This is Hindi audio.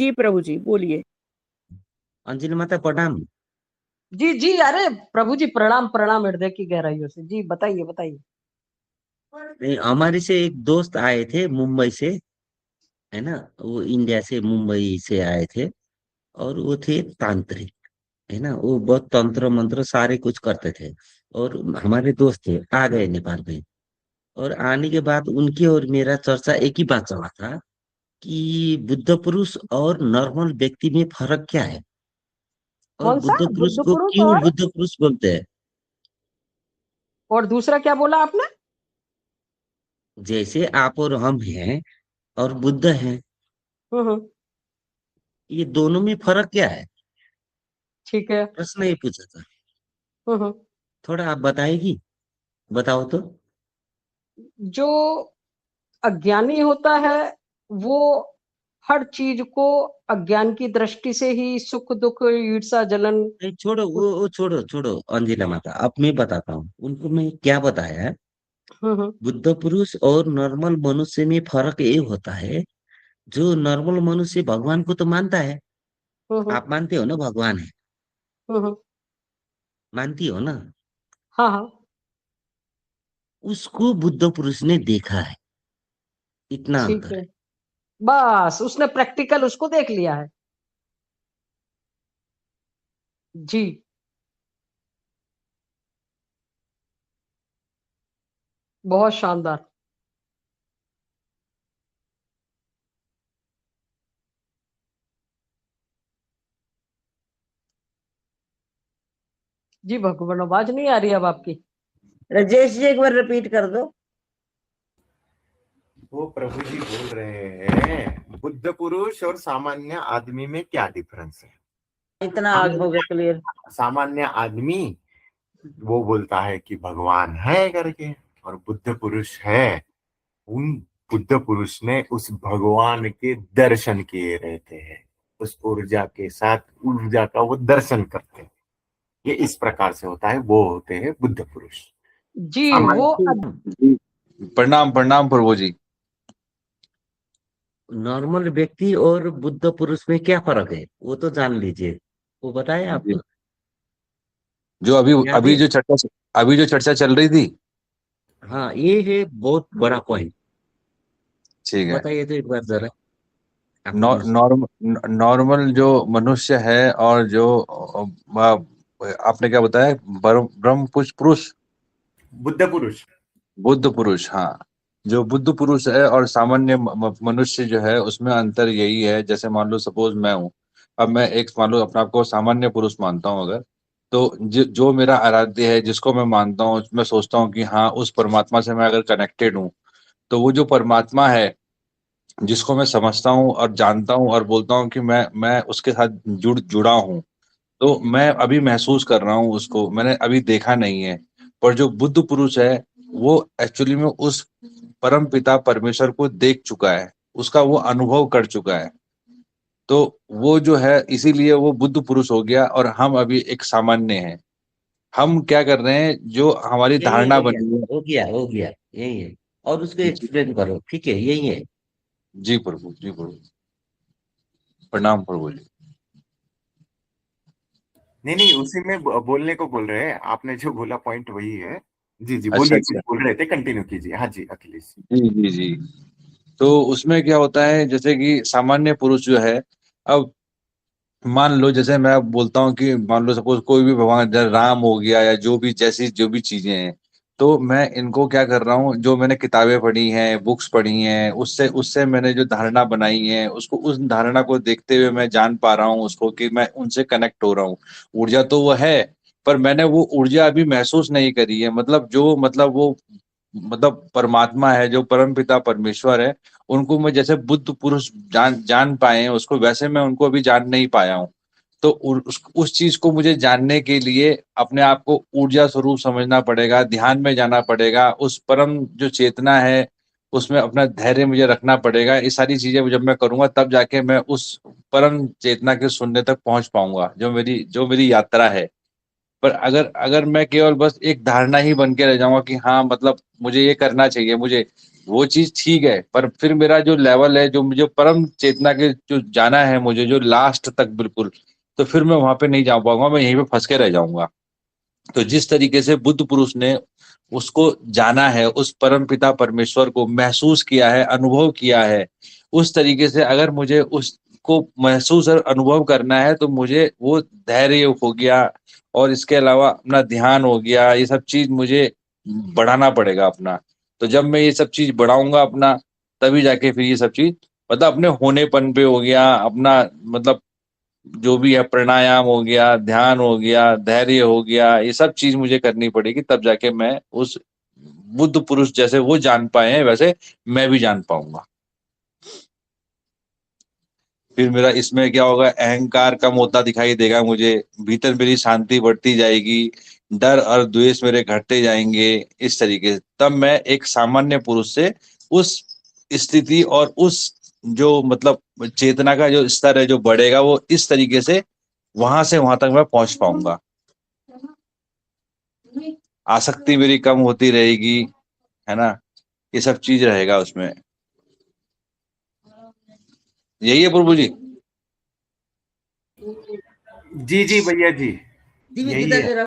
जी प्रभु जी बोलिए। अंजलि माता प्रणाम। जी जी, अरे प्रभु जी प्रणाम प्रणाम, हृदय की गहराइयों से। जी बताइए बताइए। नहीं, हमारे से एक दोस्त आए थे मुंबई से, है ना। वो इंडिया से मुंबई से आए थे। और वो थे तांत्रिक, है ना। वो बहुत तंत्र मंत्र सारे कुछ करते थे। और हमारे दोस्त थे, आ गए नेपाल में। और आने के बाद उनकी और मेरा चर्चा एक ही बात चला था कि बुद्ध पुरुष और नॉर्मल व्यक्ति में फर्क क्या है, और कौन सा? बुद्ध पुरुष बुद्ध को पुरुष क्यों और बुद्ध पुरुष बोलते हैं। दूसरा क्या बोला आपने? जैसे आप और हम हैं और बुद्ध हैं, हम्म। ये दोनों में फर्क क्या है। ठीक है। प्रश्न ये पूछा था। हम्म। थोड़ा आप बताएगी, बताओ तो। जो अज्ञानी होता है वो हर चीज को अज्ञान की दृष्टि से ही सुख दुख ईर्षा जलन नहीं छोड़ो, वो छोड़ो छोड़ो अंजिला माता, अब मैं बताता हूँ उनको मैं क्या बताया है। हम्म। बुद्ध पुरुष और नॉर्मल मनुष्य में फर्क ये होता है, जो नॉर्मल मनुष्य भगवान को तो मानता है। हम्म। आप मानते हो ना भगवान है, हम्म। मानती हो ना। हाँ हाँ। उसको बुद्ध पुरुष ने देखा है, इतना ठीक अंतर है। है। बस उसने प्रैक्टिकल उसको देख लिया है। जी। बहुत शानदार। जी भगवान, आवाज नहीं आ रही अब आपकी। राजेश जी एक बार रिपीट कर दो। वो प्रभु जी बोल रहे हैं बुद्ध पुरुष और सामान्य आदमी में क्या डिफरेंस है। इतना आग हो गया क्लियर। सामान्य आदमी वो बोलता है कि भगवान है करके, और बुद्ध पुरुष है, उन बुद्ध पुरुष ने उस भगवान के दर्शन किए रहते हैं, उस ऊर्जा के साथ ऊर्जा का वो दर्शन करते हैं। ये इस प्रकार से होता है, वो होते हैं बुद्ध पुरुष। जी सामान्य वो जी, प्रणाम प्रणाम प्रभु जी। नॉर्मल व्यक्ति और बुद्ध पुरुष में क्या फर्क है, वो तो जान लीजिए। वो बताए जी, आपको, जो अभी याद अभी है। जो चर्चा अभी जो चर्चा चल रही थी। हाँ, ये है बहुत बड़ा पॉइंट। ठीक है। बताइए तो एक बार जरा आपको नॉर्मल जो मनुष्य है और जो आपने क्या बताया, ब्रह्म पुरुष पुरुष बुद्ध पुरुष। बुद्ध पुरुष, हाँ। जो बुद्ध पुरुष है और सामान्य मनुष्य जो है, उसमें अंतर यही है। जैसे मान लो सपोज मैं हूँ, अब मैं एक मान लो अपने आप को सामान्य पुरुष मानता हूँ अगर, तो जो मेरा आराध्य है, जिसको मैं मानता हूँ, मैं सोचता हूँ कि हाँ उस परमात्मा से मैं अगर कनेक्टेड हूँ, तो वो जो परमात्मा है जिसको मैं समझता हूँ और जानता हूँ और बोलता हूँ कि मैं उसके साथ जुड़ा हूँ, तो मैं अभी महसूस कर रहा हूँ उसको, मैंने अभी देखा नहीं है। पर जो बुद्ध पुरुष है, वो एक्चुअली में उस परम पिता परमेश्वर को देख चुका है, उसका वो अनुभव कर चुका है। तो वो जो है, इसीलिए वो बुद्ध पुरुष हो गया और हम अभी एक सामान्य हैं। हम क्या कर रहे हैं, जो हमारी यही है धारणा भैया, बनी है। हो गया हो गया, यही है। और उसको जी एक्सप्लेन करो, ठीक है, यही है। जी प्रभु, जी प्रभु, प्रणाम प्रभु जी। नहीं नहीं, उसी में बोलने को बोल रहे हैं, आपने जो बोला पॉइंट वही है। जी जी अच्छा बोलिए, कुछ अच्छा। बोल रहे थे, कंटिन्यू कीजिए। हाँ जी अखिलेश। जी जी जी। तो उसमें क्या होता है, जैसे कि सामान्य पुरुष जो है, अब मान लो जैसे मैं बोलता हूँ कि मान लो सपोज कोई भी भगवान, जैसे राम हो गया या जो भी, जैसी जो भी चीजें हैं, तो मैं इनको क्या कर रहा हूँ, जो मैंने किताबें पढ़ी हैं, बुक्स पढ़ी हैं, उससे उससे मैंने जो धारणा बनाई है, उसको, उस धारणा को देखते हुए मैं जान पा रहा हूँ उसको, कि मैं उनसे कनेक्ट हो रहा हूँ। ऊर्जा तो वो है, पर मैंने वो ऊर्जा अभी महसूस नहीं करी है। मतलब जो, मतलब वो, मतलब परमात्मा है, जो परम पिता परमेश्वर है, उनको मैं जैसे बुद्ध पुरुष जान जान पाए हैं उसको, वैसे मैं उनको अभी जान नहीं पाया हूँ। तो उस चीज को मुझे जानने के लिए अपने आप को ऊर्जा स्वरूप समझना पड़ेगा, ध्यान में जाना पड़ेगा, उस परम जो चेतना है उसमें अपना धैर्य मुझे रखना पड़ेगा। ये सारी चीजें जब मैं करूंगा, तब जाके मैं उस परम चेतना के शून्य तक पहुंच पाऊंगा, जो मेरी यात्रा है। पर अगर अगर मैं केवल बस एक धारणा ही बन के रह जाऊंगा कि हाँ मतलब मुझे ये करना चाहिए, मुझे वो चीज ठीक है, पर फिर मेरा जो लेवल है, जो मुझे परम चेतना के जो जाना है मुझे, जो लास्ट तक बिल्कुल, तो फिर मैं वहां पे नहीं जा पाऊंगा, मैं यहीं पे फंस के रह जाऊंगा। तो जिस तरीके से बुद्ध पुरुष ने उसको जाना है, उस परम पिता परमेश्वर को महसूस किया है, अनुभव किया है, उस तरीके से अगर मुझे उसको महसूस और अनुभव करना है, तो मुझे वो धैर्य हो गया, और इसके अलावा अपना ध्यान हो गया, ये सब चीज मुझे बढ़ाना पड़ेगा अपना। तो जब मैं ये सब चीज बढ़ाऊंगा अपना, तभी जाके फिर ये सब चीज मतलब अपने होनेपन पे हो गया, अपना मतलब जो भी है, प्राणायाम हो गया, ध्यान हो गया, धैर्य हो गया, ये सब चीज मुझे करनी पड़ेगी, तब जाके मैं उस बुद्ध पुरुष जैसे वो जान पाए हैं वैसे मैं भी जान पाऊंगा। फिर मेरा इसमें क्या होगा, अहंकार कम होता दिखाई देगा मुझे, भीतर मेरी शांति बढ़ती जाएगी, डर और द्वेष मेरे घटते जाएंगे। इस तरीके से तब मैं एक सामान्य पुरुष से उस स्थिति और उस जो मतलब चेतना का जो स्तर है जो बढ़ेगा, वो इस तरीके से वहां तक मैं पहुंच पाऊंगा। आसक्ति मेरी कम होती रहेगी, है ना, ये सब चीज रहेगा उसमें। यही है प्रभु जी। जी जी भैया जी, जी यही विदा है। जरा